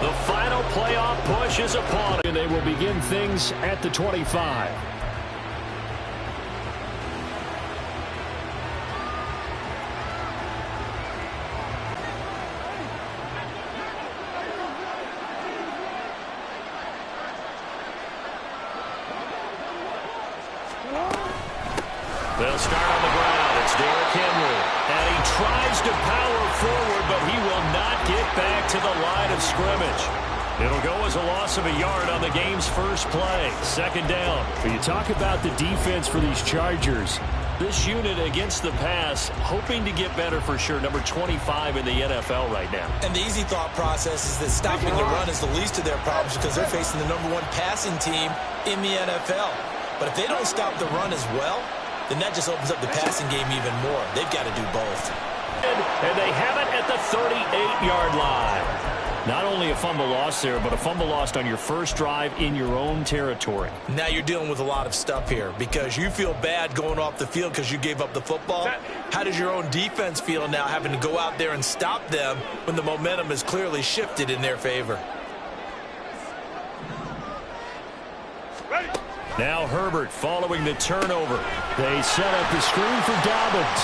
The final playoff push is upon it. They will begin things at the 25. They'll start on the ground. It's Derrick Henry. And he tries to power forward, but he will not get back to the line of scrimmage. It'll go as a loss of a yard on the game's first play. Second down. When you talk about the defense for these Chargers, this unit against the pass, hoping to get better for sure. Number 25 in the NFL right now. And the easy thought process is that stopping the run is the least of their problems because they're facing the #1 passing team in the NFL. But if they don't stop the run as well, then that just opens up the passing game even more. They've got to do both. And they have it at the 38-yard line. Not only a fumble loss there, but a fumble lost on your first drive in your own territory. Now you're dealing with a lot of stuff here because you feel bad going off the field because you gave up the football. How does your own defense feel now having to go out there and stop them when the momentum is clearly shifted in their favor? Now Herbert following the turnover. They set up the screen for Dobbins.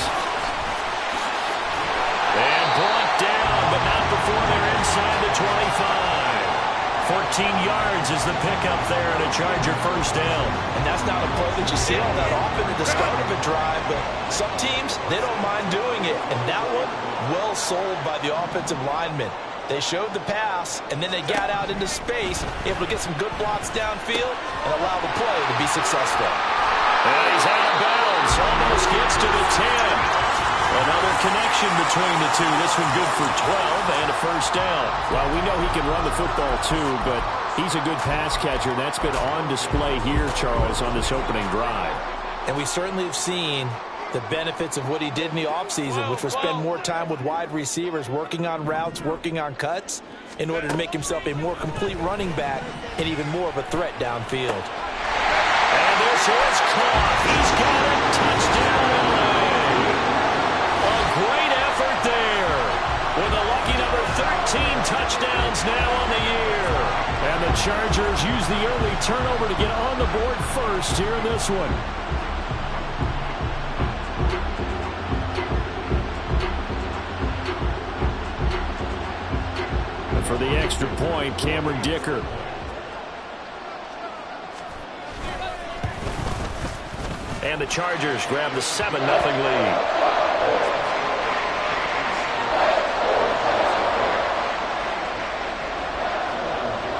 And brought down, but not before they're inside the 25. 14 yards is the pickup there and a Charger first down. And that's not a play that you see all that often at the start of a drive, but some teams, they don't mind doing it. And that one, well sold by the offensive lineman. They showed the pass, and then they got out into space, able to get some good blocks downfield and allow the play to be successful. And he's out of bounds. Almost gets to the 10. Another connection between the two. This one good for 12 and a first down. Well, we know he can run the football too, but he's a good pass catcher, and that's been on display here, Charles, on this opening drive. And we certainly have seen the benefits of what he did in the offseason, which was spend more time with wide receivers, working on routes, working on cuts, in order to make himself a more complete running back and even more of a threat downfield. And this is caught. He's got it. Touchdown, LA. A great effort there. With a lucky number 13 touchdowns now on the year. And the Chargers use the early turnover to get on the board first here in this one. For the extra point, Cameron Dicker. And the Chargers grab the 7-0 lead.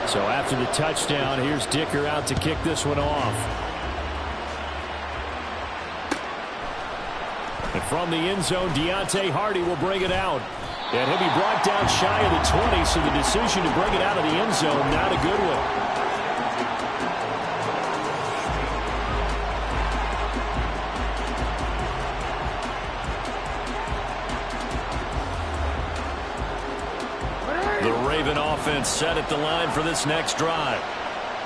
So after the touchdown, here's Dicker out to kick this one off. And from the end zone, Deontay Hardy will bring it out. And he'll be brought down shy of the 20, so the decision to bring it out of the end zone, not a good one. The Raven offense set at the line for this next drive.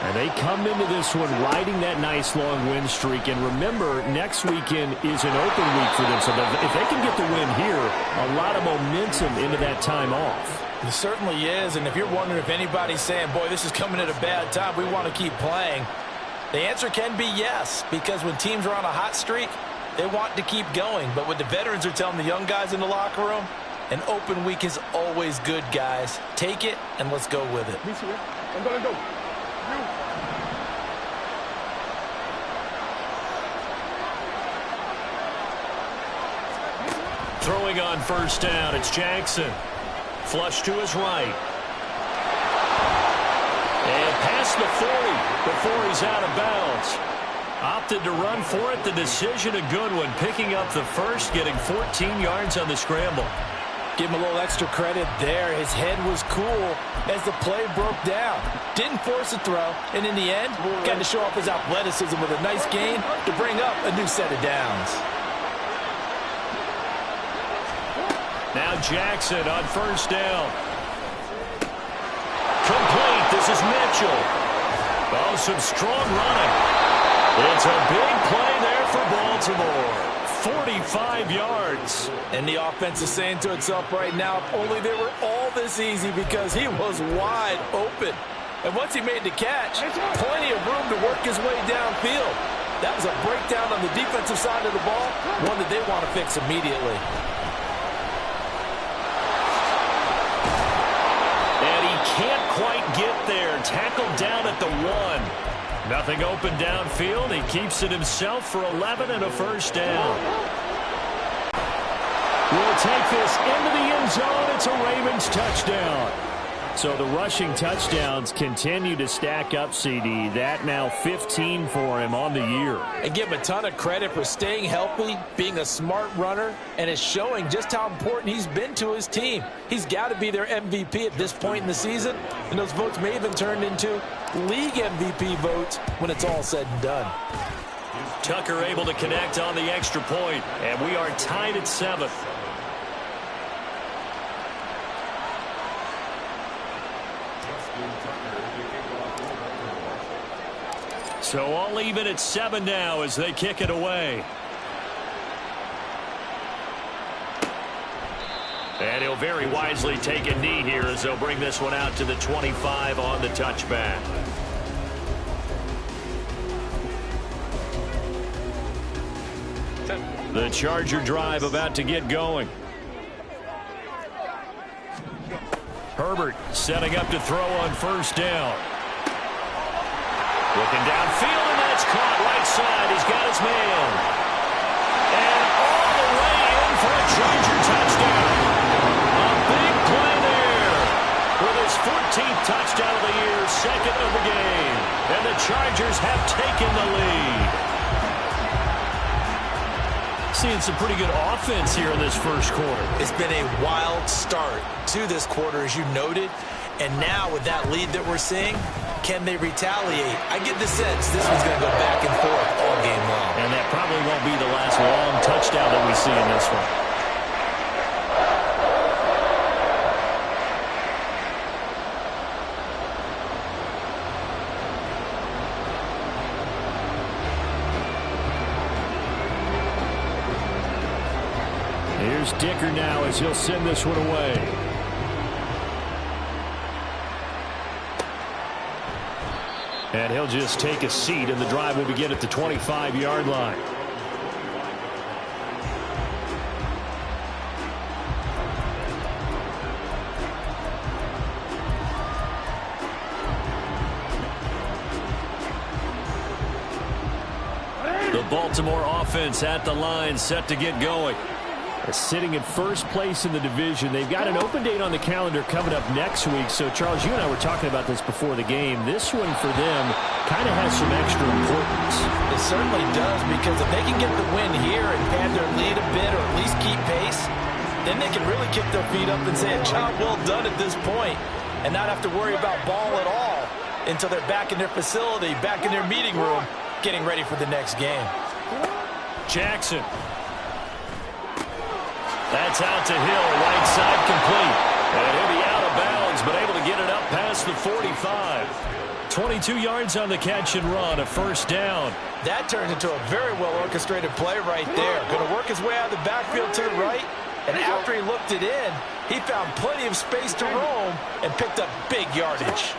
And they come into this one riding that nice long win streak. And remember, next weekend is an open week for them. So if they can get the win here, a lot of momentum into that time off. It certainly is. And if you're wondering if anybody's saying, boy, this is coming at a bad time, we want to keep playing, the answer can be yes. Because when teams are on a hot streak, they want to keep going. But what the veterans are telling the young guys in the locker room, an open week is always good, guys. Take it, and let's go with it. I'm going to go. Throwing on first down, it's Jackson. Flush to his right. And past the 40 before he's out of bounds. Opted to run for it. The decision a good one. Picking up the first, getting 14 yards on the scramble. Give him a little extra credit there. His head was cool as the play broke down. Didn't force a throw, and in the end, got to show off his athleticism with a nice gain to bring up a new set of downs. Now Jackson on first down. Complete. This is Mitchell. Oh, some strong running. It's a big play there for Baltimore. 45 yards. And the offense is saying to itself right now, if only they were all this easy because he was wide open. And once he made the catch, plenty of room to work his way downfield. That was a breakdown on the defensive side of the ball, one that they want to fix immediately. And he can't quite get there. Tackled down at the 1. Nothing open downfield. He keeps it himself for 11 and a first down. We'll take this into the end zone. It's a Ravens touchdown. So the rushing touchdowns continue to stack up, CD. That now 15 for him on the year. And give him a ton of credit for staying healthy, being a smart runner, and it's showing just how important he's been to his team. He's got to be their MVP at this point in the season, and those votes may even turn into league MVP votes when it's all said and done. Tucker able to connect on the extra point, and we are tied at 7. So all even at 7 now as they kick it away. And he'll very wisely take a knee here as they'll bring this one out to the 25 on the touchback. The Charger drive about to get going. Herbert setting up to throw on first down. Looking downfield, and that's caught right side. He's got his man. And all the way in for a Charger touchdown. A big play there with his 14th touchdown of the year, second of the game. And the Chargers have taken the lead. Seeing some pretty good offense here in this first quarter. It's been a wild start to this quarter, as you noted. And now with that lead that we're seeing, can they retaliate? I get the sense this one's going to go back and forth all game long. And that probably won't be the last long touchdown that we see in this one. Here's Dicker now as he'll send this one away. And he'll just take a seat, and the drive will begin at the 25-yard line. The Baltimore offense at the line, set to get going. Sitting in first place in the division. They've got an open date on the calendar coming up next week. So, Charles, you and I were talking about this before the game. This one for them kind of has some extra importance. It certainly does, because if they can get the win here and pad their lead a bit or at least keep pace, then they can really kick their feet up and say a job well done at this point and not have to worry about ball at all until they're back in their facility, back in their meeting room, getting ready for the next game. Jackson. That's out to Hill, right side complete. And he'll be out of bounds, but able to get it up past the 45. 22 yards on the catch and run, a first down. That turned into a very well-orchestrated play right there. Going to work his way out of the backfield to the right, and after he looked it in, he found plenty of space to roam and picked up big yardage.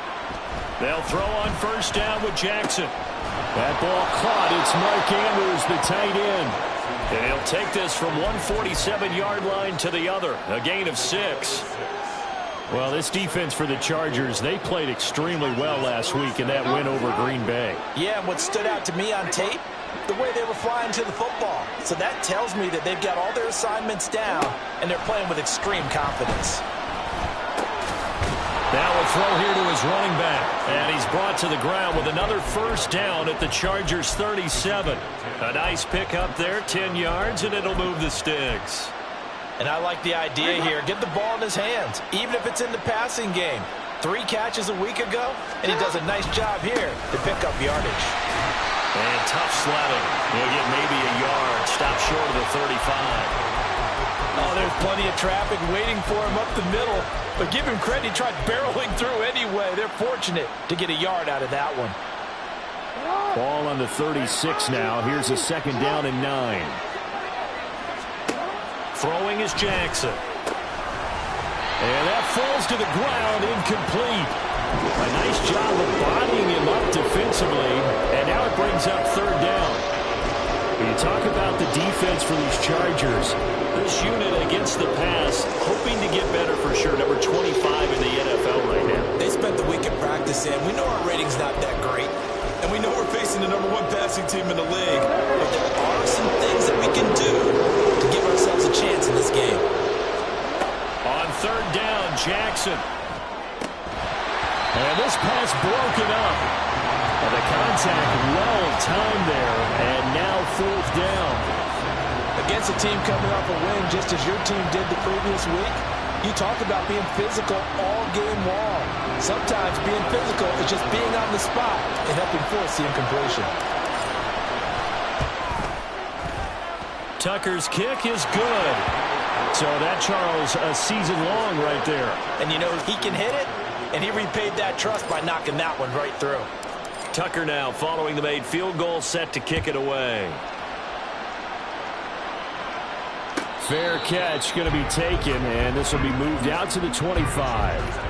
They'll throw on first down with Jackson. That ball caught. It's Mark Andrews, the tight end. And he'll take this from 147-yard line to the other, a gain of 6. Well, this defense for the Chargers, they played extremely well last week in that win over Green Bay. Yeah, and what stood out to me on tape, the way they were flying to the football. So that tells me that they've got all their assignments down, and they're playing with extreme confidence. Now a throw here to his running back. And he's brought to the ground with another first down at the Chargers' 37. A nice pick up there, 10 yards, and it'll move the sticks. And I like the idea here. Get the ball in his hands, even if it's in the passing game. 3 catches a week ago, and he does a nice job here to pick up yardage. And tough sledding. He'll get maybe a yard. Stop short of the 35. Oh, there's plenty of traffic waiting for him up the middle. But give him credit, he tried barreling through anyway. They're fortunate to get a yard out of that one. Ball on the 36 now. Here's a second down and 9. Throwing is Jackson. And that falls to the ground, incomplete. A nice job of bodying him up defensively, and now it brings up third down. When you talk about the defense for these Chargers, this unit against the pass, hoping to get better for sure. Number 25 in the NFL right now. They spent the week at practice, and we know our rating's not that great. And we know we're facing the number 1 passing team in the league. But there are some things that we can do to give ourselves a chance in this game. On third down, Jackson. And this pass broken up. And the contact well timed there. And now fourth down. Against a team coming off a win just as your team did the previous week, you talk about being physical all game long. Sometimes being physical is just being on the spot and helping force the incompletion. Tucker's kick is good. So that, Charles, a season long right there. And you know, he can hit it, and he repaid that trust by knocking that one right through. Tucker now following the made field goal, set to kick it away. Fair catch going to be taken, and this will be moved out to the 25.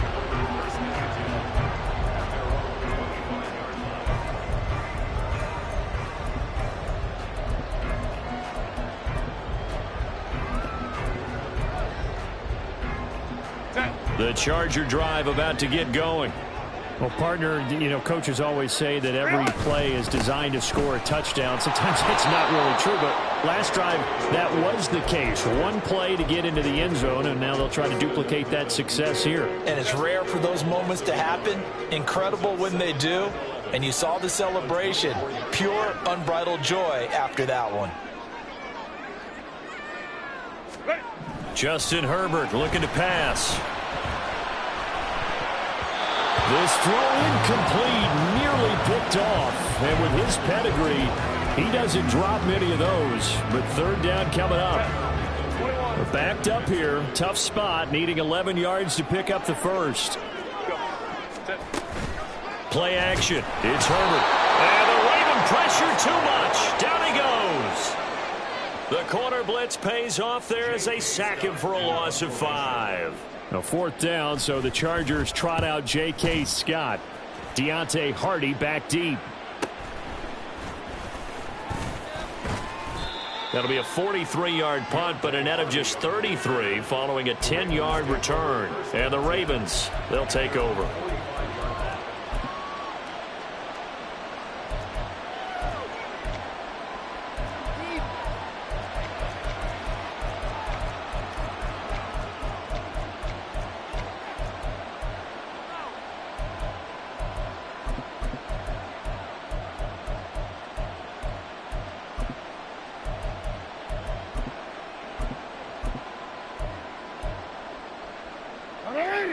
The Charger drive about to get going. Well, partner, you know, coaches always say that every play is designed to score a touchdown. Sometimes that's not really true, but last drive, that was the case. One play to get into the end zone, and now they'll try to duplicate that success here. And it's rare for those moments to happen. Incredible when they do. And you saw the celebration. Pure, unbridled joy after that one. Justin Herbert looking to pass. This throw incomplete, nearly picked off. And with his pedigree, he doesn't drop many of those. But third down coming up. We're backed up here. Tough spot, needing 11 yards to pick up the first. Play action. It's Herbert. And the Raven pressure too much. Down he goes. The corner blitz pays off there as they sack him for a loss of 5. A fourth down, so the Chargers trot out J.K. Scott. Deontay Hardy back deep. That'll be a 43-yard punt, but a net of just 33 following a 10-yard return. And the Ravens, they'll take over.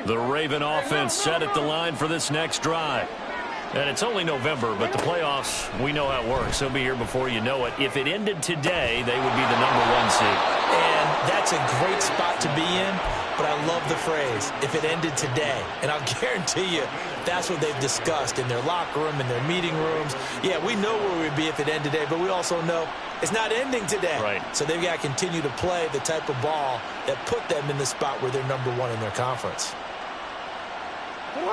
The Raven offense set at the line for this next drive. And it's only November, but the playoffs, we know how it works. They'll be here before you know it. If it ended today, they would be the #1 seed. And that's a great spot to be in, but I love the phrase, if it ended today. And I'll guarantee you, that's what they've discussed in their locker room, in their meeting rooms. Yeah, we know where we'd be if it ended today, but we also know it's not ending today. Right. So they've got to continue to play the type of ball that put them in the spot where they're #1 in their conference.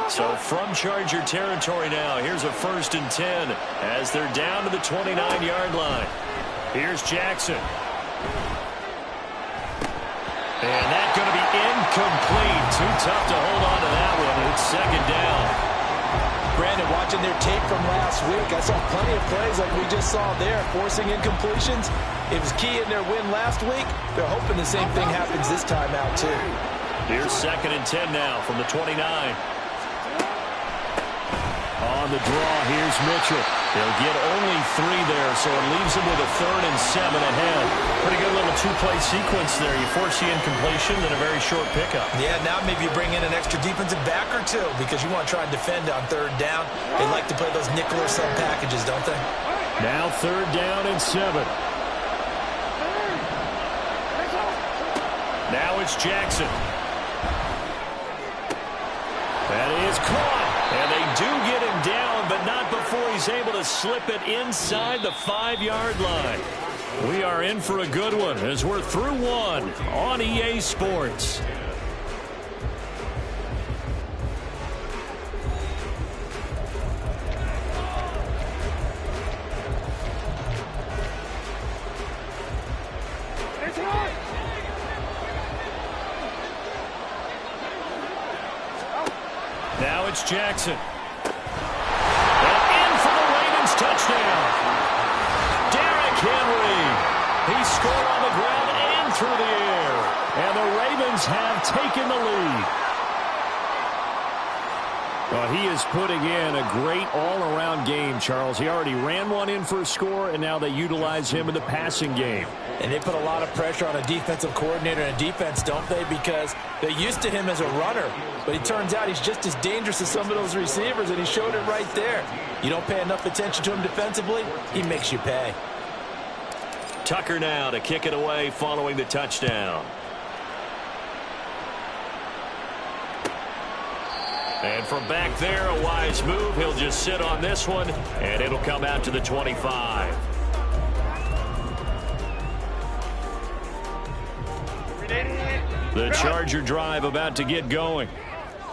So from Charger territory now, here's a 1st and 10 as they're down to the 29-yard line. Here's Jackson. And that's going to be incomplete. Too tough to hold on to that one. It's 2nd down. Brandon, watching their tape from last week, I saw plenty of plays like we just saw there, forcing incompletions. It was key in their win last week. They're hoping the same thing happens this time out, too. Here's 2nd and 10 now from the 29. On the draw, here's Mitchell. They'll get only 3 there, so it leaves them with a 3rd and 7 ahead. Pretty good little 2-play sequence there. You force the incompletion, then a very short pickup. Yeah, now maybe you bring in an extra defensive back or two because you want to try and defend on 3rd down. They like to play those nickel or sub packages, don't they? Now 3rd down and 7. Now it's Jackson. That is caught. And they do get him down, but not before he's able to slip it inside the 5-yard line. We are in for a good one as we're through one on EA Sports. Now it's Jackson. And in for the Ravens touchdown. Derrick Henry. He scored on the ground and through the air. And the Ravens have taken the lead. Well, he is putting in a great all-around game, Charles. He already ran one in for a score, and now they utilize him in the passing game. And they put a lot of pressure on a defensive coordinator and defense, don't they? Because they're used to him as a runner. But it turns out he's just as dangerous as some of those receivers, and he showed it right there. You don't pay enough attention to him defensively, he makes you pay. Tucker now to kick it away following the touchdown. And from back there, a wise move. He'll just sit on this one, and it'll come out to the 25. The Charger drive about to get going.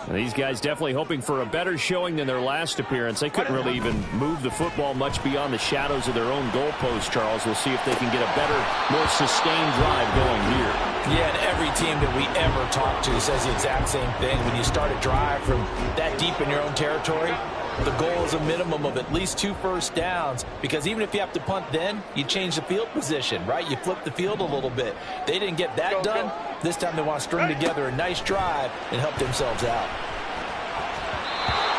And these guys definitely hoping for a better showing than their last appearance. They couldn't really even move the football much beyond the shadows of their own goalpost, Charles. We'll see if they can get a better, more sustained drive going here. Yeah, and every team that we ever talk to says the exact same thing. When you start a drive from that deep in your own territory, the goal is a minimum of at least 2 first downs, because even if you have to punt then, you change the field position, right? You flip the field a little bit. They didn't get that done. This time they want to string together a nice drive and help themselves out.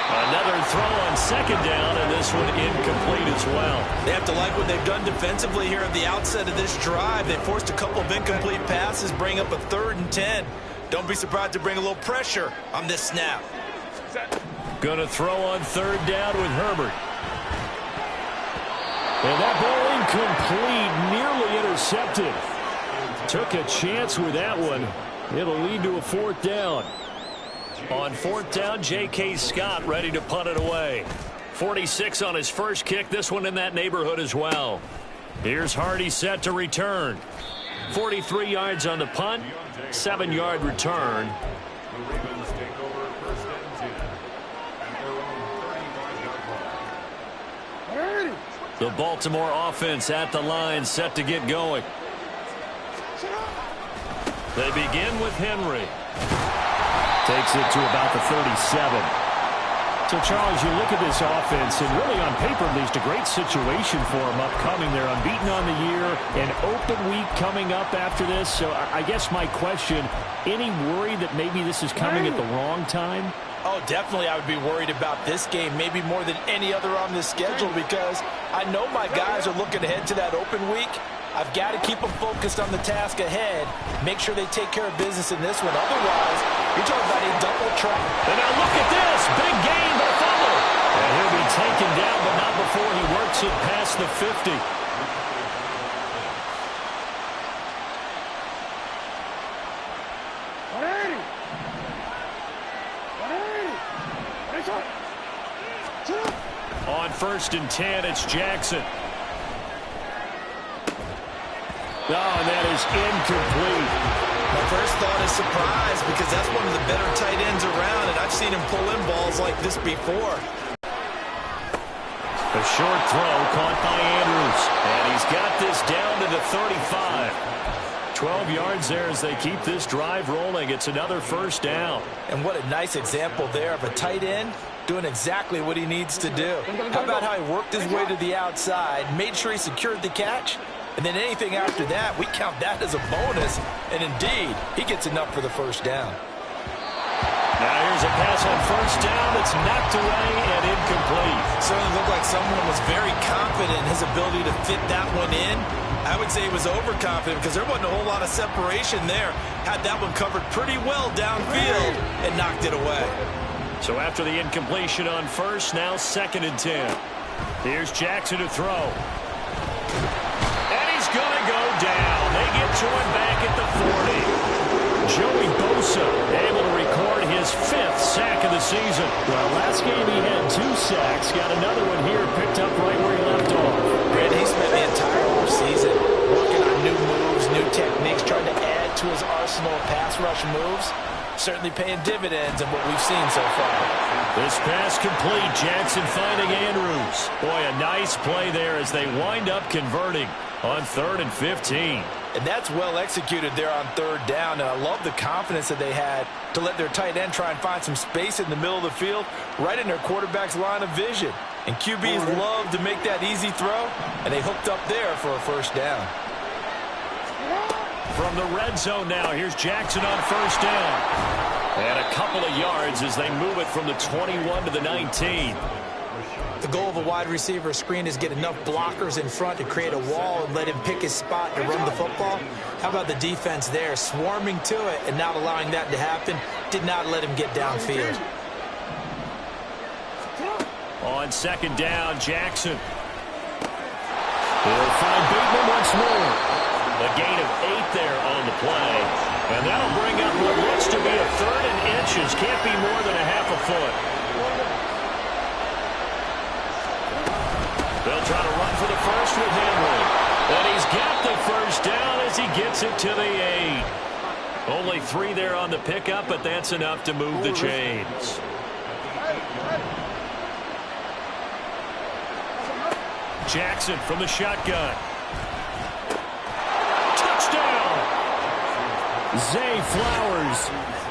Another throw on second down, and this one incomplete as well. They have to like what they've done defensively here at the outset of this drive. They forced a couple of incomplete passes, bring up a 3rd and 10. Don't be surprised to bring a little pressure on this snap. Going to throw on 3rd down with Herbert. And that ball incomplete, nearly intercepted. Took a chance with that one. It'll lead to a 4th down. On 4th down, J.K. Scott ready to punt it away. 46 on his first kick. This one in that neighborhood as well. Here's Hardy set to return. 43 yards on the punt. 7-yard return. The Baltimore offense at the line, set to get going. They begin with Henry. Takes it to about the 37. So, Charles, you look at this offense, and really on paper, at least a great situation for them upcoming. They're unbeaten on the year, an open week coming up after this. So I guess my question, any worry that maybe this is coming at the wrong time? Oh, definitely I would be worried about this game, maybe more than any other on this schedule, because I know my guys are looking ahead to that open week. I've got to keep them focused on the task ahead, make sure they take care of business in this one. Otherwise, you're talking about a double trap. And now look at this. Big gain, but fumble. And he'll be taken down, but not before he works it past the 50. On 1st and 10, it's Jackson. Oh, and that is incomplete. My first thought is surprise, because that's one of the better tight ends around, and I've seen him pull in balls like this before. A short throw caught by Andrews. And he's got this down to the 35. 12 yards there as they keep this drive rolling. It's another 1st down. And what a nice example there of a tight end doing exactly what he needs to do. How about how he worked his way to the outside, made sure he secured the catch, and then anything after that, we count that as a bonus. And indeed, he gets enough for the 1st down. Now here's a pass on 1st down that's knocked away and incomplete. Certainly looked like someone was very confident in his ability to fit that one in. I would say he was overconfident, because there wasn't a whole lot of separation there. Had that one covered pretty well downfield and knocked it away. So after the incompletion on 1st, now 2nd and 10. Here's Jackson to throw. And he's going to go down. They get to him back at the 40. Joey Bosa able to record his 5th sack of the season. Well, last game he had 2 sacks. Got another one here, picked up right where he left off. Brad, he spent the entire offseason working on new moves, new techniques, trying to add to his arsenal of pass rush moves. Certainly paying dividends in what we've seen so far. This pass complete. Jackson finding Andrews. Boy, a nice play there as they wind up converting on 3rd and 15. And that's well executed there on third down. And I love the confidence that they had to let their tight end try and find some space in the middle of the field, right in their quarterback's line of vision. And QBs love to make that easy throw, and they hooked up there for a first down. From the red zone now, here's Jackson on first down. And a couple of yards as they move it from the 21 to the 19. The goal of a wide receiver screen is get enough blockers in front to create a wall and let him pick his spot to run the football. How about the defense there, swarming to it and not allowing that to happen? Did not let him get downfield. On second down, Jackson. He'll find Bateman once more. A gain of 8 there on the play. And that'll bring up what looks to be a third and inches. Can't be more than a half a foot. They'll try to run for the first with Henry. And he's got the first down as he gets it to the 8. Only 3 there on the pickup, but that's enough to move the chains. Jackson from the shotgun. Touchdown! Zay Flowers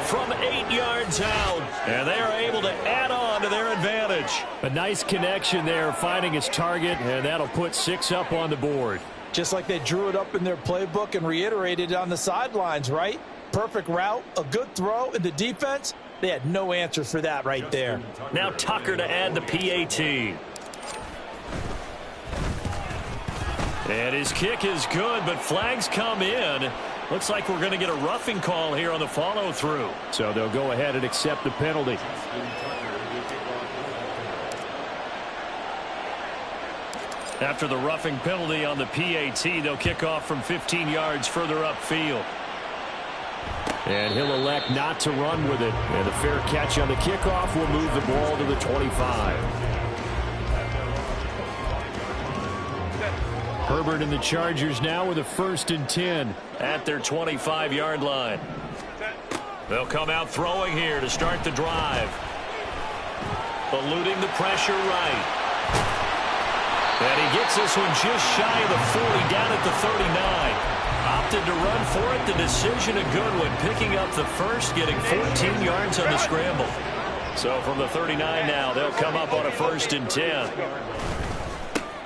from 8 yards out. And they are able to add on to their advantage. A nice connection there, finding his target, and that'll put 6 up on the board. Just like they drew it up in their playbook and reiterated it on the sidelines, right? Perfect route, a good throw, and the defense, they had no answer for that right there. Now Tucker to add the PAT. And his kick is good, but flags come in. Looks like we're going to get a roughing call here on the follow-through. So they'll go ahead and accept the penalty. After the roughing penalty on the PAT, they'll kick off from 15 yards further upfield. And he'll elect not to run with it. And a fair catch on the kickoff will move the ball to the 25. Herbert and the Chargers now with a 1st and 10 at their 25-yard line. They'll come out throwing here to start the drive. Eluding the pressure right. And he gets this one just shy of the 40, down at the 39. Opted to run for it. The decision a good one. Picking up the first, getting 14 yards on the scramble. So from the 39 now, they'll come up on a 1st and 10.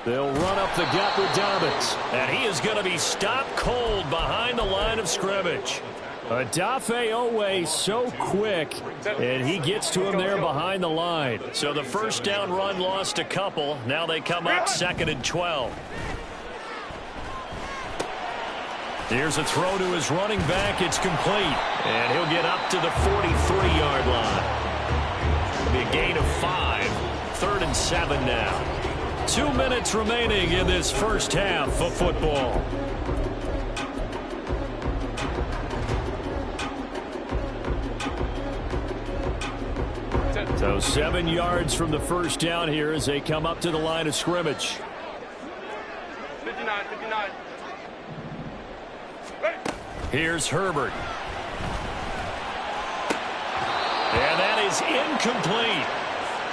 They'll run up the gut with Dobbins. And he is going to be stopped cold behind the line of scrimmage. Odafe Oweh so quick, and he gets to him there behind the line. So the first down run lost a couple. Now they come up 2nd and 12. Here's a throw to his running back. It's complete. And he'll get up to the 43-yard line. It'll be a gain of 5. 3rd and 7 now. 2 minutes remaining in this first half of football. So 7 yards from the first down here as they come up to the line of scrimmage. 59. Here's Herbert. And that is incomplete.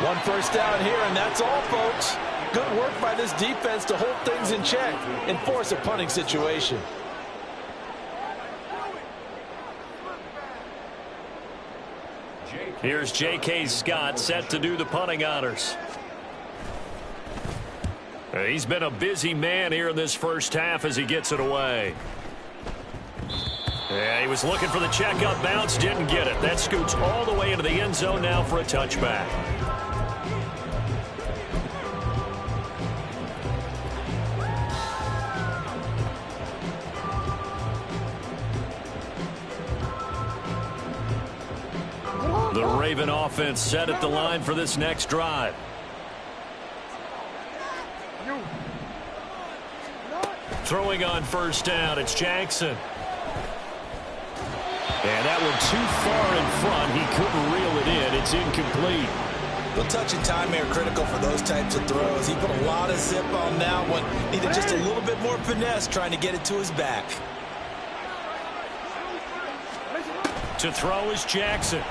1 first down here, and that's all, folks. Good work by this defense to hold things in check and force a punting situation. Here's J.K. Scott set to do the punting honors. He's been a busy man here in this first half as he gets it away. Yeah, he was looking for the checkup bounce, didn't get it. That scoots all the way into the end zone now for a touchback. The Raven offense set at the line for this next drive. Throwing on first down, it's Jackson. And that one too far in front. He couldn't reel it in. It's incomplete. Well, touch and time are critical for those types of throws. He put a lot of zip on that one. Needed just a little bit more finesse trying to get it to his back. To throw is Jackson.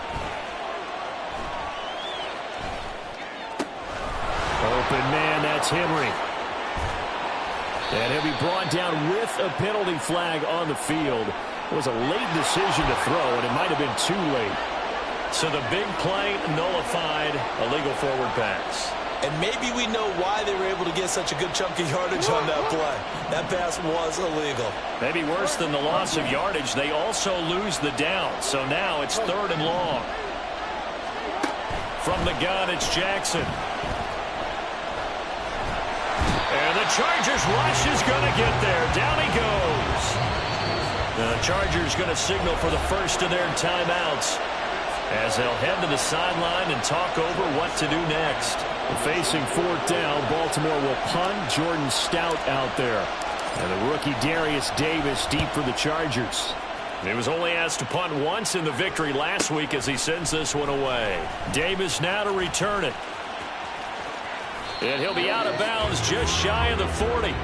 Open man, that's Henry. And he'll be brought down with a penalty flag on the field. It was a late decision to throw, and it might have been too late. So the big play nullified, a legal forward pass. And maybe we know why they were able to get such a good chunk of yardage on that play. That pass was illegal. Maybe worse than the loss of yardage, they also lose the down. So now it's 3rd and long. From the gun, it's Jackson. And the Chargers rush is going to get there. Down he goes. The Chargers going to signal for the first of their timeouts as they'll head to the sideline and talk over what to do next. Facing 4th down, Baltimore will punt. Jordan Stout out there. And the rookie Darius Davis deep for the Chargers. He was only asked to punt once in the victory last week as he sends this one away. Davis now to return it. And he'll be out of bounds just shy of the 40.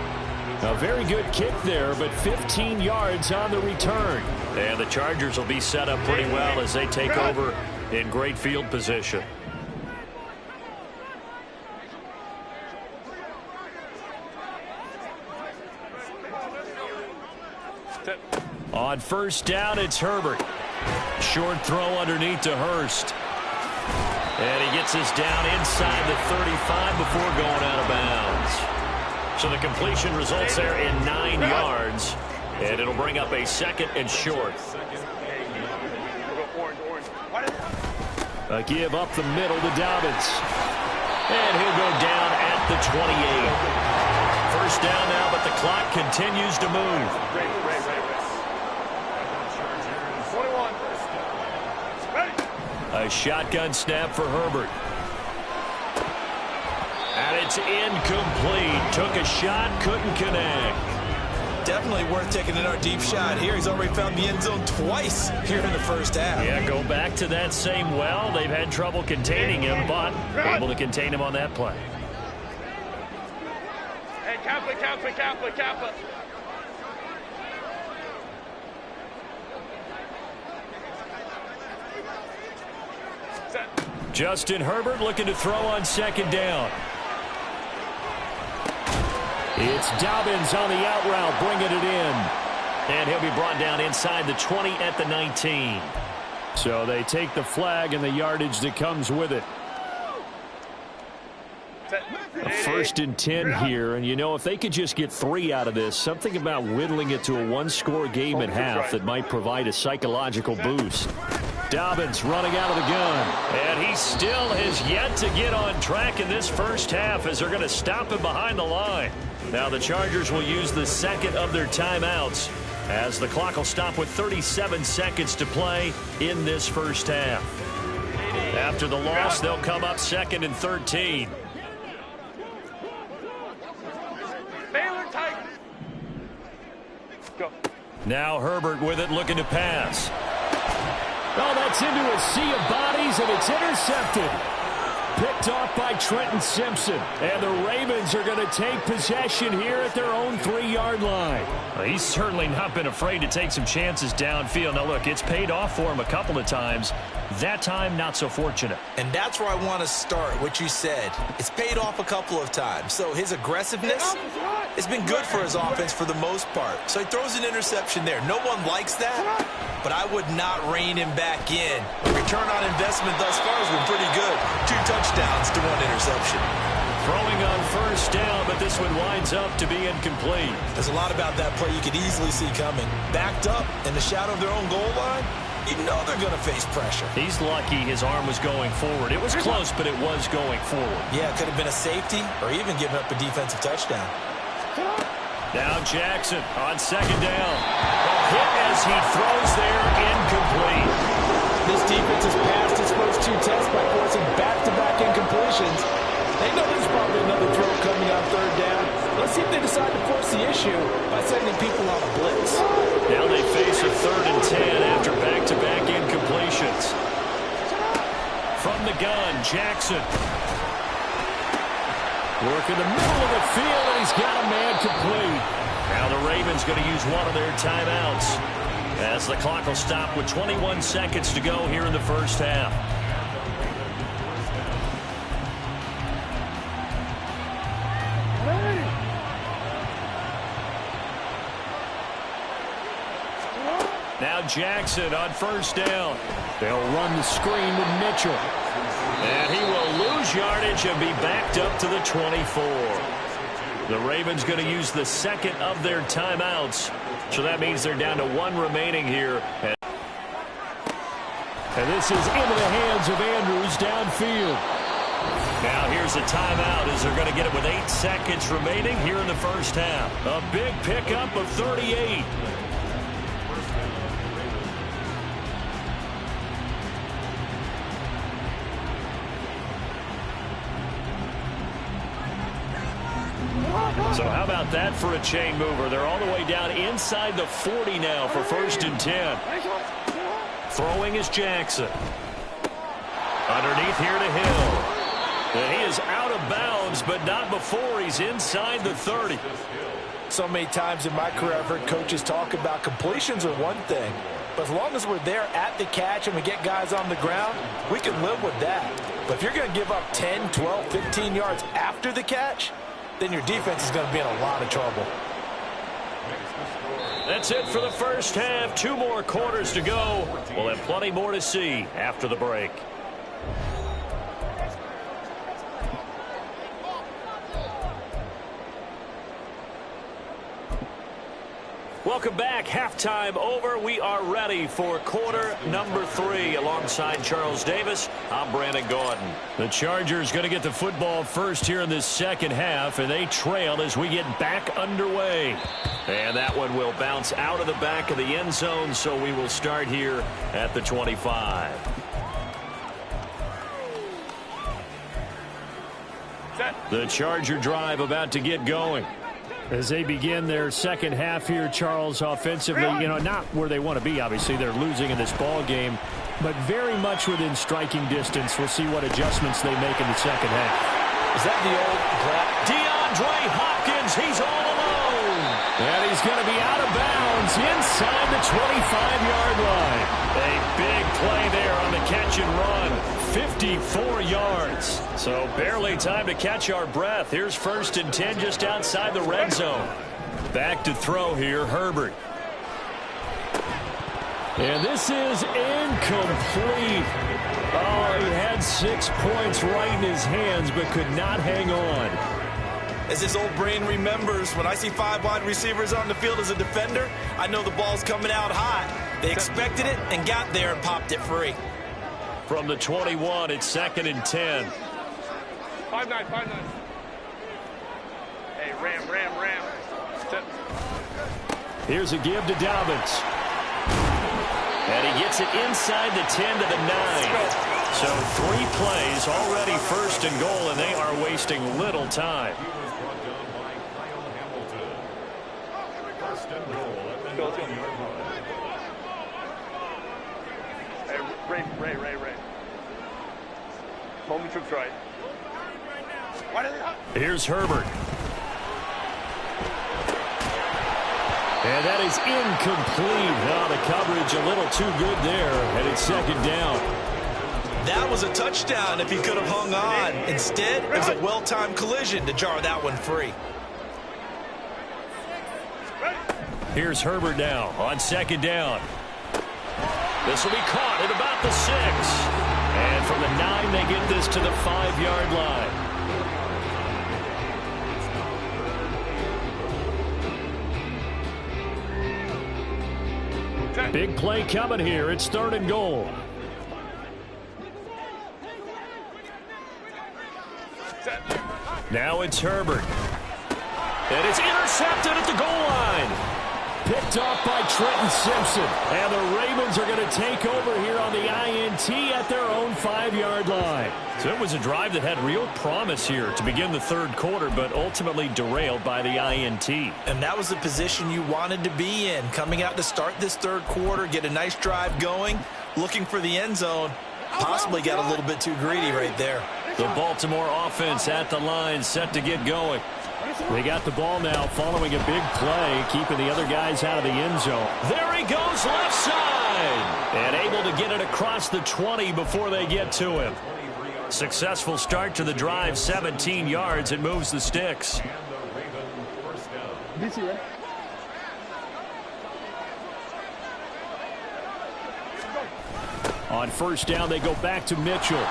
A very good kick there, but 15 yards on the return. And the Chargers will be set up pretty well as they take over in great field position. On 1st down, it's Herbert. Short throw underneath to Hurst. And he gets this down inside the 35 before going out of bounds. So the completion results there in 9 yards. And it'll bring up a 2nd and short. A give up the middle to Dobbins. And he'll go down at the 28. 1st down now, but the clock continues to move. A shotgun snap for Herbert. And it's incomplete. Took a shot, couldn't connect. Definitely worth taking in our deep shot here. He's already found the end zone twice here in the 1st half. Yeah, go back to that same well. They've had trouble containing him, but able to contain him on that play. Hey, Kappa. Justin Herbert looking to throw on 2nd down. It's Dobbins on the out route, bringing it in. And he'll be brought down inside the 20 at the 19. So they take the flag and the yardage that comes with it. A 1st and 10 here, and you know, if they could just get 3 out of this, something about whittling it to a 1-score game at half that might provide a psychological boost. Dobbins running out of the gun. And he still has yet to get on track in this 1st half as they're going to stop him behind the line. Now the Chargers will use the 2nd of their timeouts as the clock will stop with 37 seconds to play in this 1st half. After the loss, they'll come up 2nd and 13. Now Herbert with it, looking to pass. Oh, that's into a sea of bodies, and it's intercepted. Picked off by Trenton Simpson. And the Ravens are going to take possession here at their own 3-yard line. Well, he's certainly not been afraid to take some chances downfield. Now, look, it's paid off for him a couple of times. That time, not so fortunate. And that's where I want to start, what you said. It's paid off a couple of times. So his aggressiveness has been good for his offense for the most part. So he throws an interception there. No one likes that, but I would not rein him back in. The return on investment thus far has been pretty good. 2 touchdowns to 1 interception. Throwing on 1st down, but this one winds up to be incomplete. There's a lot about that play you could easily see coming. Backed up in the shadow of their own goal line, you know they're going to face pressure. He's lucky his arm was going forward. It was close, but it was going forward. Yeah, it could have been a safety or even given up a defensive touchdown. Now Jackson on 2nd down. A hit as he throws there, incomplete. This defense has passed its first 2 tests by forcing back-to-back incompletions. They know there's probably another throw coming on 3rd down. Let's see if they decide to force the issue by sending people on a blitz. Now they face a 3rd and 10 after back-to-back incompletions. From the gun, Jackson. Work in the middle of the field, and he's got a man complete. Now the Ravens going to use one of their timeouts as the clock will stop with 21 seconds to go here in the 1st half. Now Jackson on first down. They'll run the screen with Mitchell. And he will lose yardage and be backed up to the 24. The Ravens going to use the second of their timeouts. So that means they're down to one remaining here. And this is into the hands of Andrews downfield. Now here's a timeout as they're going to get it with 8 seconds remaining here in the first half. A big pickup of 38. So how about that for a chain mover? They're all the way down inside the 40 now for 1st and 10. Throwing is Jackson. Underneath here to Hill. And he is out of bounds, but not before he's inside the 30. So many times in my career I've heard coaches talk about completions are one thing, but as long as we're there at the catch and we get guys on the ground, we can live with that. But if you're going to give up 10, 12, 15 yards after the catch, then your defense is going to be in a lot of trouble. That's it for the first half. 2 more quarters to go. We'll have plenty more to see after the break. Welcome back. Halftime over. We are ready for quarter number 3. Alongside Charles Davis, I'm Brandon Gordon. The Chargers going to get the football first here in this second half, and they trail as we get back underway. And that one will bounce out of the back of the end zone, so we will start here at the 25. The Charger drive about to get going. As they begin their second half here, Charles, offensively, not where they want to be, obviously. They're losing in this ball game, but very much within striking distance. We'll see what adjustments they make in the second half. Is that the old DeAndre Hopkins, he's all alone. And he's going to be out of bounds inside the 25-yard line. A big play there on the catch and run. 54 yards. So barely time to catch our breath. Here's 1st and 10 just outside the red zone. Back to throw here, Herbert. And this is incomplete. Oh, he had 6 points right in his hands but could not hang on. As his old brain remembers, when I see 5 wide receivers on the field as a defender, I know the ball's coming out hot. They expected it and got there and popped it free. From the 21, it's 2nd and 10. 5-9. Hey, Ram. Step. Here's a give to Dobbins. And he gets it inside the 10 to the 9. So 3 plays, already 1st and goal, and they are wasting little time. Hey, Ray. Hold me troops right. Here's Herbert. And that is incomplete. Now the coverage a little too good there, and it's 2nd down. That was a touchdown if he could have hung on. Instead, it was a well-timed collision to jar that one free. Here's Herbert now on 2nd down. This will be caught at about the 6. And from the 9, they get this to the 5-yard line. Big play coming here. It's 3rd and goal. Now it's Herbert. And it's intercepted at the goal line. Picked off by Trenton Simpson. And the Ravens are going to take over here on the INT at their own 5-yard line. So it was a drive that had real promise here to begin the 3rd quarter, but ultimately derailed by the INT. And that was the position you wanted to be in. Coming out to start this 3rd quarter, get a nice drive going, looking for the end zone. Possibly got a little bit too greedy right there. The Baltimore offense at the line, set to get going. They got the ball now following a big play, keeping the other guys out of the end zone. There he goes left side. And able to get it across the 20 before they get to him. Successful start to the drive, 17 yards. It moves the sticks. On first down, they go back to Mitchell.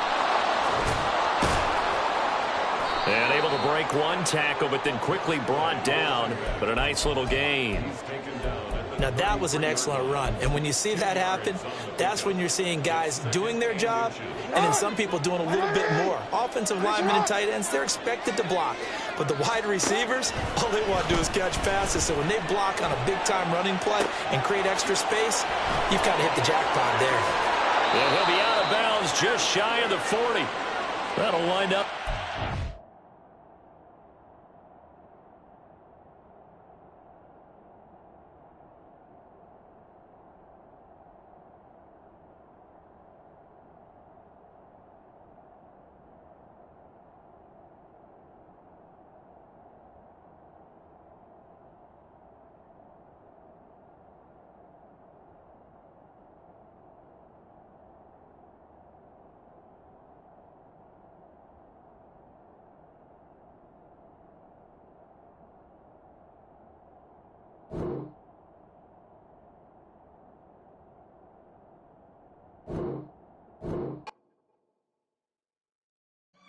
And able to break one tackle, but then quickly brought down. But a nice little gain. Now, that was an excellent run. And when you see that happen, that's when you're seeing guys doing their job and then some people doing a little bit more. Offensive linemen and tight ends, they're expected to block. But the wide receivers, all they want to do is catch passes. So when they block on a big-time running play and create extra space, you've got to hit the jackpot there. And he'll be out of bounds just shy of the 40. That'll wind up